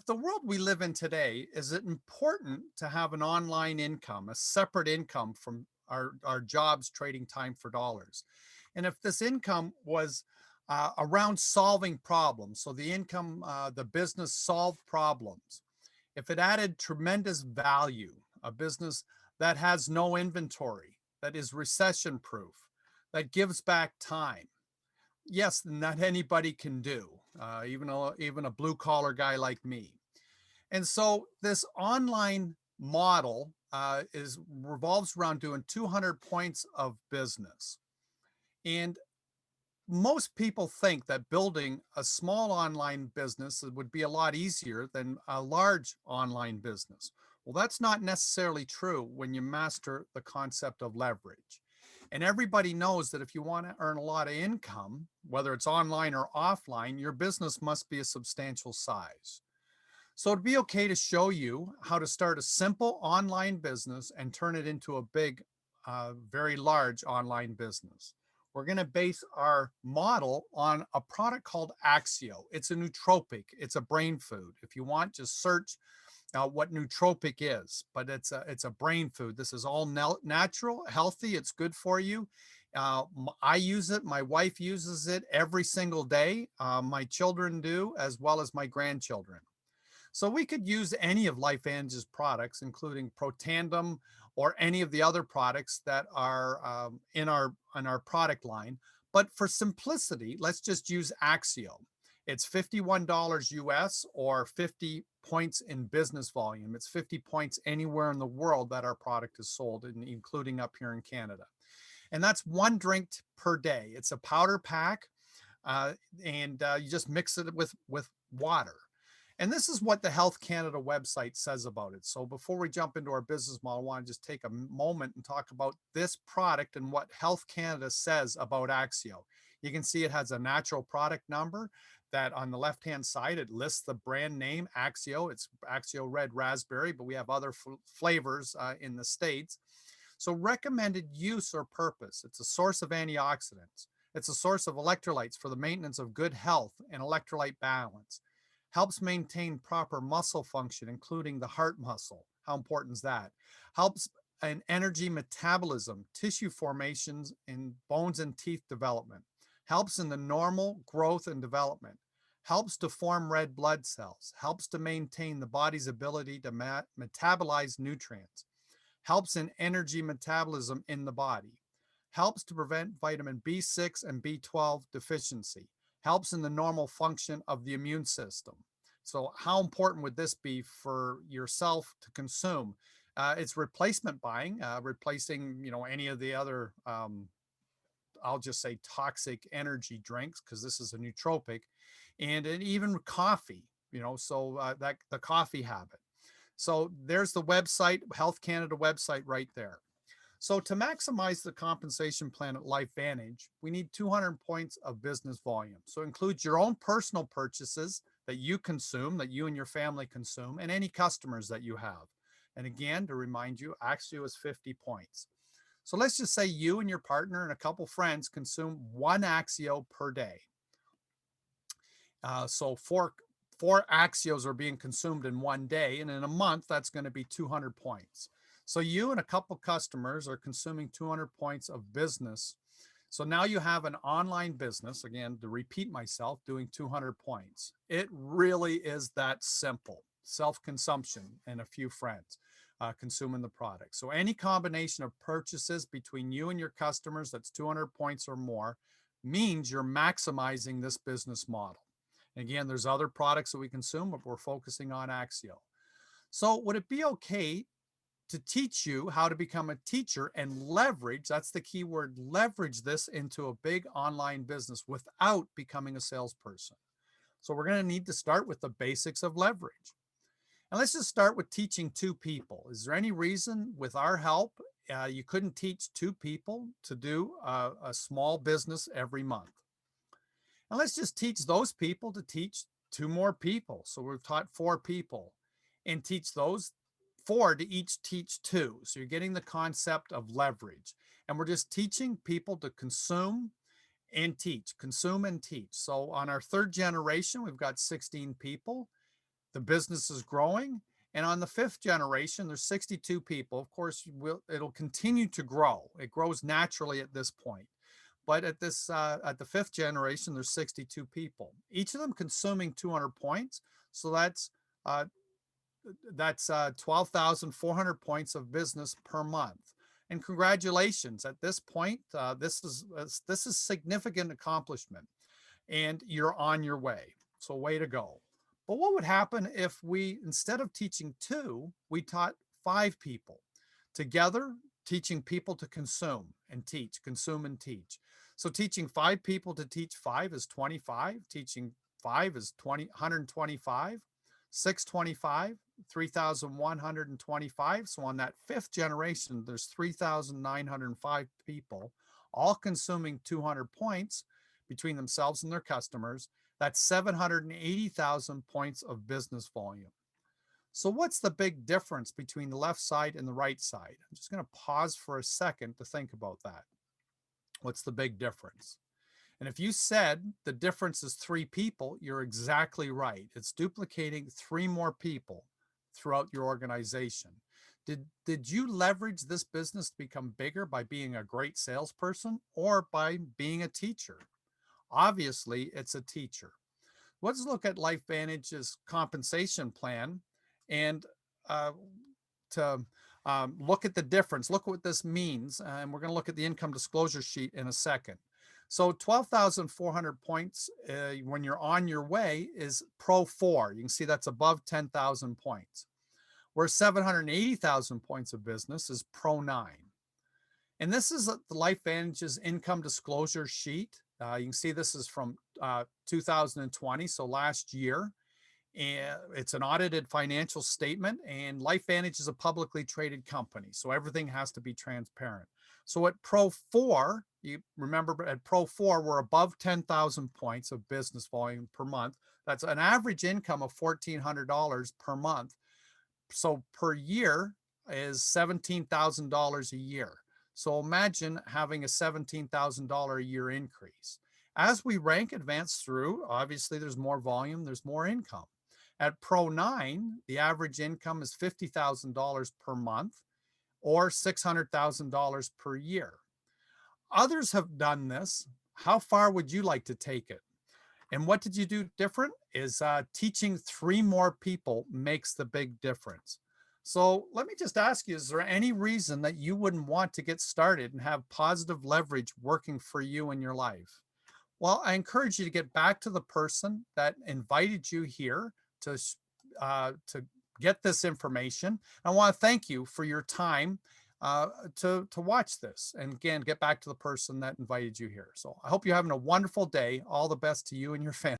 the world we live in today, is it important to have an online income, a separate income from our jobs trading time for dollars? And if this income was around solving problems, so the income, the business solved problems, if it added tremendous value, a business that has no inventory, that is recession proof, that gives back time, yes, not anybody can do, even a blue collar guy like me. And so this online model is revolves around doing 200 points of business. And most people think that building a small online business would be a lot easier than a large online business. Well, that's not necessarily true when you master the concept of leverage. And everybody knows that if you want to earn a lot of income, whether it's online or offline, your business must be a substantial size. So it'd be okay to show you how to start a simple online business and turn it into a big, very large online business. We're going to base our model on a product called Axio. It's a nootropic. It's a brain food. If you want, just search what nootropic is, but it's a brain food. This is all natural, healthy. It's good for you. I use it. My wife uses it every single day. My children do, as well as my grandchildren. So we could use any of LifeVantage's products, including Protandim or any of the other products that are in our product line. But for simplicity, let's just use Axio. It's $51 US or 50 points in business volume. It's 50 points anywhere in the world that our product is sold, including up here in Canada. And that's one drink per day. It's a powder pack, uh, and you just mix it with water. And this is what the Health Canada website says about it. So before we jump into our business model, I want to just take a moment and talk about this product and what Health Canada says about Axio. You can see it has a natural product number that on the left-hand side, it lists the brand name Axio. It's Axio Red Raspberry, but we have other flavors in the States. So recommended use or purpose. It's a source of antioxidants. It's a source of electrolytes for the maintenance of good health and electrolyte balance. Helps maintain proper muscle function, including the heart muscle. How important is that? Helps in energy metabolism, tissue formations in bones and teeth development. Helps in the normal growth and development. Helps to form red blood cells. Helps to maintain the body's ability to metabolize nutrients. Helps in energy metabolism in the body. Helps to prevent vitamin B6 and B12 deficiency. Helps in the normal function of the immune system. So how important would this be for yourself to consume? It's replacement buying, replacing any of the other, I'll just say toxic energy drinks, because this is a nootropic, and even coffee. So that the coffee habit. So there's the website, Health Canada website right there. So to maximize the compensation plan at LifeVantage, we need 200 points of business volume. So include your own personal purchases that you consume, that you and your family consume, and any customers that you have. And again, to remind you, Axio is 50 points. So let's just say you and your partner and a couple friends consume one Axio per day. So four Axios are being consumed in one day, and in a month, that's going to be 200 points. So you and a couple customers are consuming 200 points of business. So now you have an online business, again, to repeat myself, doing 200 points. It really is that simple. Self-consumption and a few friends consuming the product. So any combination of purchases between you and your customers that's 200 points or more means you're maximizing this business model. And again, there's other products that we consume, but we're focusing on Axio. So would it be okay to teach you how to become a teacher and leverage, that's the key word, leverage this into a big online business without becoming a salesperson? So we're going to need to start with the basics of leverage. And let's just start with teaching two people. Is there any reason with our help you couldn't teach two people to do a small business every month? And let's just teach those people to teach two more people. So we've taught four people, and teach those four to each teach two. So you're getting the concept of leverage. And we're just teaching people to consume and teach, consume and teach. So on our third generation, we've got 16 people. the business is growing. And on the fifth generation, there's 62 people. Of course, it'll continue to grow. It grows naturally at this point. But at the fifth generation, there's 62 people, each of them consuming 200 points. So uh, that's 12,400 points of business per month. And congratulations! At this point, this is significant accomplishment, and you're on your way. So way to go. But what would happen if we, instead of teaching two, we taught five people together, teaching people to consume and teach, consume and teach. So teaching five people to teach five is 25. Teaching five is 125, 625, 3,125. So on that fifth generation, there's 3,905 people, all consuming 200 points between themselves and their customers. That's 780,000 points of business volume. So what's the big difference between the left side and the right side? I'm just going to pause for a second to think about that. What's the big difference? And if you said the difference is three people, you're exactly right. It's duplicating three more people throughout your organization. Did you leverage this business to become bigger by being a great salesperson or by being a teacher? Obviously, it's a teacher. Let's look at LifeVantage's compensation plan and to look at the difference. Look what this means. And we're going to look at the income disclosure sheet in a second. So 12,400 points when you're on your way is Pro 4. You can see that's above 10,000 points. Where 780,000 points of business is Pro 9. And this is the LifeVantage's income disclosure sheet. You can see this is from 2020, so last year. And it's an audited financial statement, and LifeVantage is a publicly traded company, so everything has to be transparent. So at Pro 4, you remember at Pro 4, we're above 10,000 points of business volume per month. That's an average income of $1,400 per month. So per year is $17,000 a year. So imagine having a $17,000 a year increase. As we rank advanced through, obviously there's more volume, there's more income. At Pro 9, the average income is $50,000 per month or $600,000 per year. Others have done this. How far would you like to take it? And what did you do different is teaching three more people makes the big difference. So let me just ask you, is there any reason that you wouldn't want to get started and have positive leverage working for you in your life? Well, I encourage you to get back to the person that invited you here to get this information. I want to thank you for your time to watch this. And again, get back to the person that invited you here. So I hope you're having a wonderful day. All the best to you and your family.